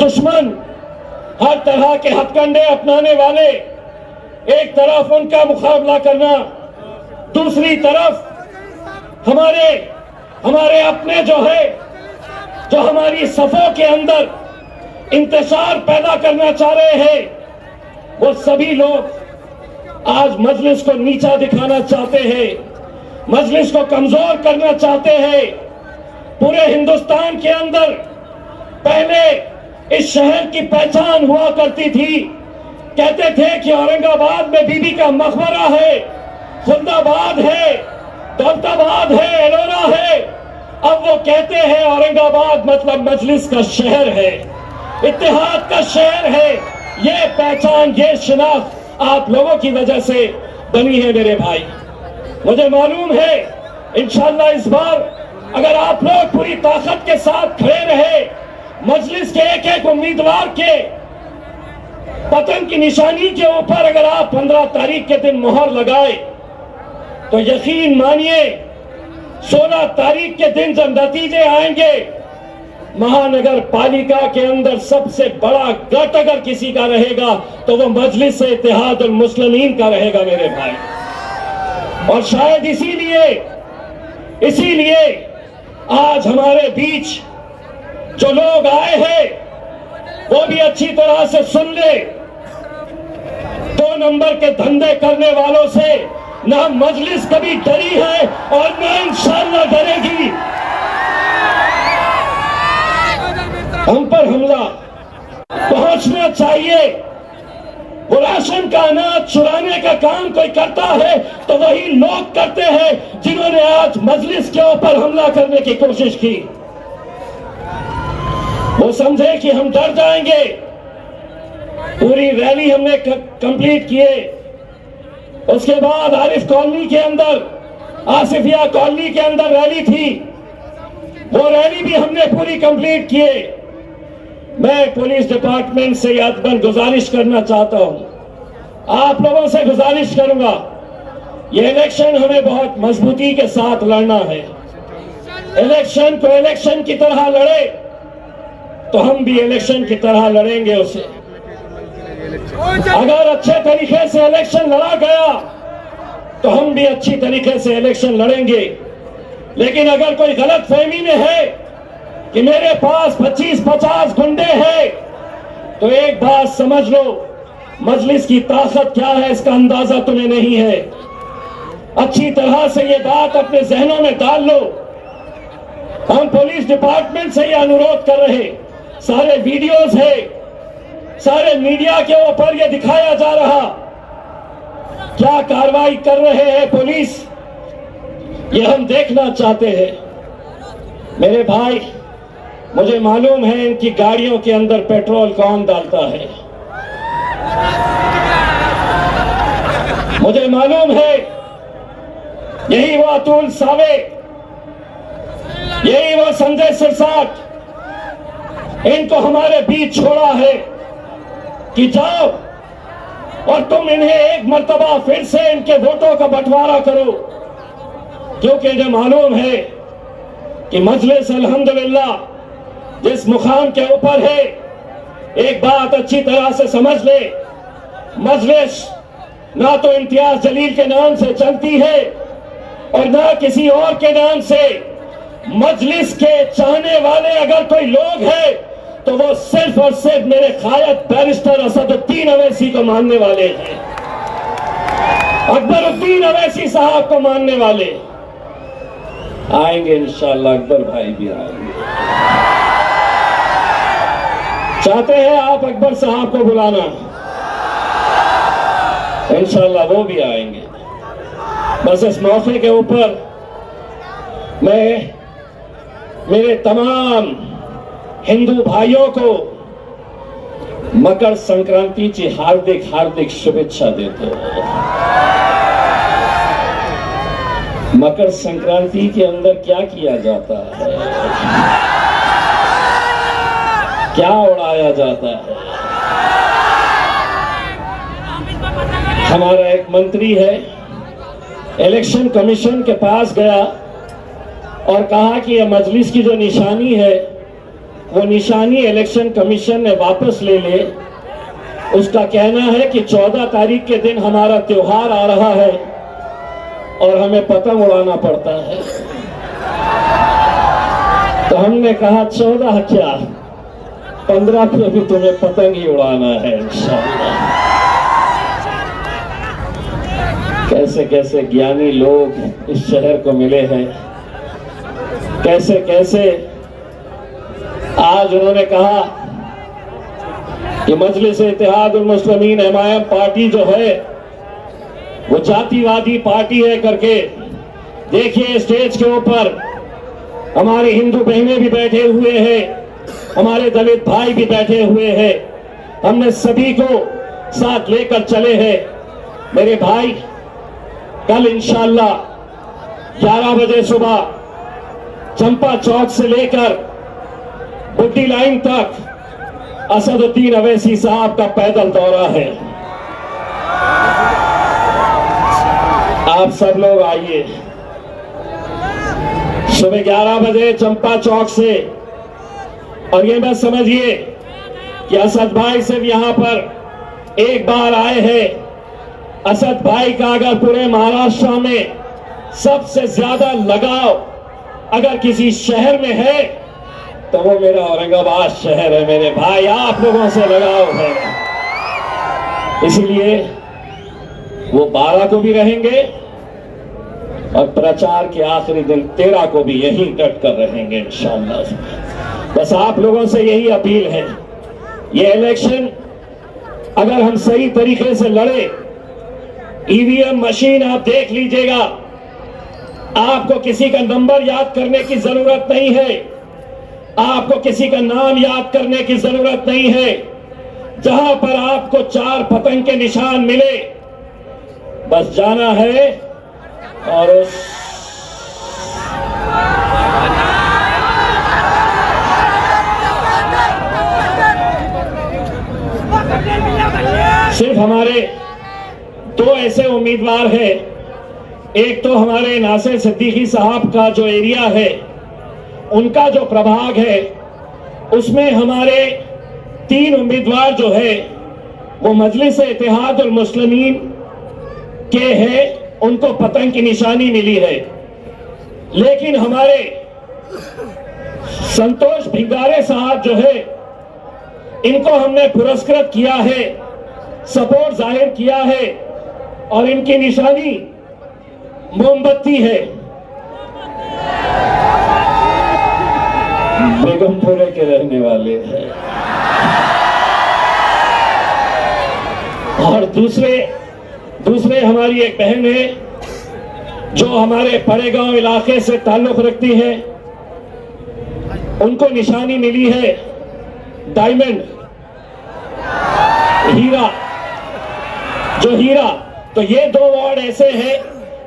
दुश्मन, हर तरह के हथकंडे अपनाने वाले, एक तरफ उनका मुकाबला करना, दूसरी तरफ हमारे अपने जो हमारी सफों के अंदर इंतशार पैदा करना चाह रहे हैं, वो सभी लोग आज मजलिस को नीचा दिखाना चाहते हैं, मजलिस को कमजोर करना चाहते हैं। पूरे हिंदुस्तान के अंदर पहले इस शहर की पहचान हुआ करती थी, कहते थे कि औरंगाबाद में बीबी का मकबरा है, खुल्दाबाद है, दौलताबाद है, एलोरा है। अब वो कहते हैं औरंगाबाद मतलब मजलिस का शहर है, इत्तेहाद का शहर है। ये पहचान, ये शिनाख्त आप लोगों की वजह से बनी है मेरे भाई। मुझे मालूम है इंशाअल्लाह इस बार अगर आप लोग पूरी ताकत के साथ खड़े रहे, मजलिस के एक एक उम्मीदवार के पतन की निशानी के ऊपर अगर आप 15 तारीख के दिन मोहर लगाए, तो यकीन मानिए 16 तारीख के दिन जब नतीजे आएंगे, महानगर पालिका के अंदर सबसे बड़ा गट अगर किसी का रहेगा तो वो मजलिस से इत्तेहादुल मुस्लिमीन का रहेगा मेरे भाई। और शायद इसीलिए आज हमारे बीच जो लोग आए हैं वो भी अच्छी तरह से सुन ले। 2 नंबर के धंधे करने वालों से ना मजलिस कभी डरी है और ना इंशाअल्लाह डरेगी। हम पर हमला पहुंचना चाहिए। वो राशन का अनाज चुराने का काम कोई करता है तो वही लोग करते हैं जिन्होंने आज मजलिस के ऊपर हमला करने की कोशिश की। वो समझे कि हम डर जाएंगे। पूरी रैली हमने कंप्लीट किए, उसके बाद आरिफ कॉलोनी के अंदर, आसिफिया कॉलोनी के अंदर रैली थी, वो रैली भी हमने पूरी कंप्लीट किए। मैं पुलिस डिपार्टमेंट से अदबन गुजारिश करना चाहता हूं, आप लोगों से गुजारिश करूंगा, ये इलेक्शन हमें बहुत मजबूती के साथ लड़ना है। इलेक्शन को इलेक्शन की तरह लड़े तो हम भी इलेक्शन की तरह लड़ेंगे उसे। अगर अच्छे तरीके से इलेक्शन लड़ा गया तो हम भी अच्छी तरीके से इलेक्शन लड़ेंगे। लेकिन अगर कोई गलत फहमी में है कि मेरे पास 25-50 गुंडे हैं, तो एक बात समझ लो, मजलिस की ताकत क्या है इसका अंदाजा तुम्हें नहीं है। अच्छी तरह से ये बात अपने जहनों में डाल लो। हम पुलिस डिपार्टमेंट से ये अनुरोध कर रहे, सारे वीडियोस है, सारे मीडिया के ऊपर ये दिखाया जा रहा, क्या कार्रवाई कर रहे हैं पुलिस, ये हम देखना चाहते हैं। मेरे भाई, मुझे मालूम है इनकी गाड़ियों के अंदर पेट्रोल कौन डालता है, मुझे मालूम है यही वो अतुल सावे, यही वो संजय सिरसाट, इनको हमारे बीच छोड़ा है कि जाओ और तुम इन्हें एक मर्तबा फिर से इनके वोटों का बंटवारा करो। क्योंकि इन्हें मालूम है कि मजलिस अल्हम्दुलिल्लाह जिस मुकाम के ऊपर है, एक बात अच्छी तरह से समझ ले, मजलिस ना तो इम्तियाज जलील के नाम से चलती है और ना किसी और के नाम से। मजलिस के चाहने वाले अगर कोई लोग हैं तो वो सिर्फ और सिर्फ मेरे कायद बैरिस्टर असदुद्दीन अवैसी को मानने वाले हैं, अकबरुद्दीन अवैसी साहब को मानने वाले। आएंगे इंशाअल्लाह, अकबर भाई भी आएंगे। चाहते हैं आप अकबर साहब को बुलाना, इंशाअल्लाह वो भी आएंगे। बस इस मौके के ऊपर मैं मेरे तमाम हिंदू भाइयों को मकर संक्रांति की हार्दिक हार्दिक शुभेच्छा देते हैं। मकर संक्रांति के अंदर क्या किया जाता है, क्या उड़ाया जाता है। हमारा एक मंत्री है, इलेक्शन कमीशन के पास गया और कहा कि यह मजलिस की जो निशानी है वो निशानी इलेक्शन कमीशन ने वापस ले ले। उसका कहना है कि 14 तारीख के दिन हमारा त्योहार आ रहा है और हमें पतंग उड़ाना पड़ता है। तो हमने कहा 14 क्या, 15 को भी तुम्हें पतंग ही उड़ाना है इंशाअल्लाह। कैसे कैसे ज्ञानी लोग इस शहर को मिले हैं, कैसे कैसे आज उन्होंने कहा कि मजलिस इत्तेहादुल मुस्लिमीन एमआईएम पार्टी जो है वो जातिवादी पार्टी है करके। देखिए स्टेज के ऊपर हमारी हिंदू बहनें भी बैठे हुए हैं, हमारे दलित भाई भी बैठे हुए हैं, हमने सभी को साथ लेकर चले हैं। मेरे भाई, कल इंशाअल्लाह 11 बजे सुबह चंपा चौक से लेकर बुड्डी लाइन तक असदुद्दीन अवैसी साहब का पैदल दौरा है। आप सब लोग आइए सुबह 11 बजे चंपा चौक से। और ये मत समझिए कि असद भाई सिर्फ यहां पर एक बार आए हैं। असद भाई का अगर पूरे महाराष्ट्र में सबसे ज्यादा लगाव अगर किसी शहर में है तो वो मेरा औरंगाबाद शहर है। मेरे भाई, आप लोगों से लगाव है, इसलिए वो 12 को भी रहेंगे और प्रचार के आखिरी दिन 13 को भी यहीं डट कर रहेंगे इंशाअल्लाह। बस आप लोगों से यही अपील है, ये इलेक्शन अगर हम सही तरीके से लड़े, ईवीएम मशीन आप देख लीजिएगा, आपको किसी का नंबर याद करने की जरूरत नहीं है, आपको किसी का नाम याद करने की जरूरत नहीं है। जहां पर आपको 4 पतंग के निशान मिले, बस जाना है और उस सिर्फ हमारे 2 ऐसे उम्मीदवार हैं। एक तो हमारे नासिर सिद्दीकी साहब का जो एरिया है, उनका जो प्रभाग है, उसमें हमारे 3 उम्मीदवार जो है वो मजलिस इत्तेहादुल मुस्लिमीन के हैं, उनको पतंग की निशानी मिली है। लेकिन हमारे संतोष भिंगारे साहब जो है, इनको हमने पुरस्कृत किया है, सपोर्ट जाहिर किया है और इनकी निशानी मोमबत्ती है। बेगमपुरे के रहने वाले हैं। और दूसरे हमारी एक बहन है जो हमारे पड़ेगांव इलाके से ताल्लुक रखती है, उनको निशानी मिली है डायमंड, हीरा, जो हीरा। तो ये 2 वार्ड ऐसे हैं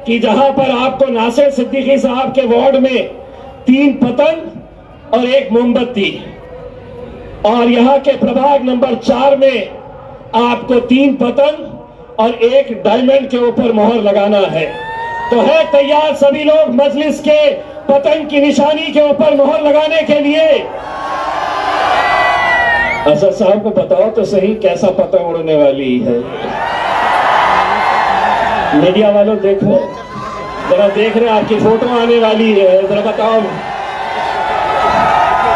कि जहां पर आपको नासिर सिद्दीकी साहब के वार्ड में 3 पतंग और 1 मोमबत्ती, और यहां के प्रभाग नंबर 4 में आपको 3 पतंग और 1 डायमंड के ऊपर मोहर लगाना है। तो है तैयार सभी लोग मजलिस के पतंग की निशानी के ऊपर मोहर लगाने के लिए? असद साहब को बताओ तो सही कैसा पतंग उड़ने वाली है। मीडिया वालों देखो जरा, देख रहे आपकी फोटो आने वाली है, जरा बताओ।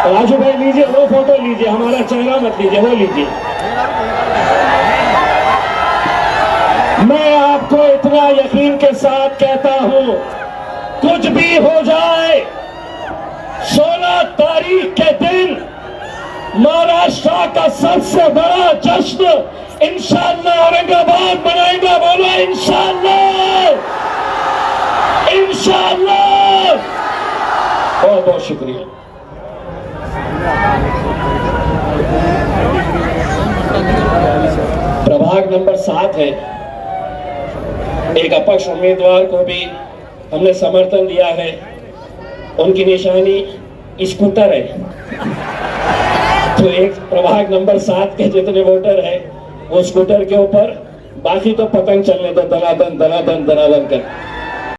राजू भाई लीजिए वो फोटो लीजिए, हमारा चेहरा मत लीजिए, वो लीजिए। मैं आपको इतना यकीन के साथ कहता हूं, कुछ भी हो जाए, 16 तारीख के दिन महाराष्ट्र का सबसे बड़ा जश्न इंशाअल्लाह औरंगाबाद मनाएंगे। बोलो इंशाअल्लाह, इंशाअल्लाह। बहुत बहुत शुक्रिया। प्रभाग नंबर 7 है, एक अपक्ष उम्मीदवार को भी हमने समर्थन दिया है, उनकी निशानी स्कूटर है। तो एक प्रभाग नंबर 7 के जितने वोटर है वो स्कूटर के ऊपर, बाकी तो पतंग चलने दो, दनादन दनादन दनादन कर।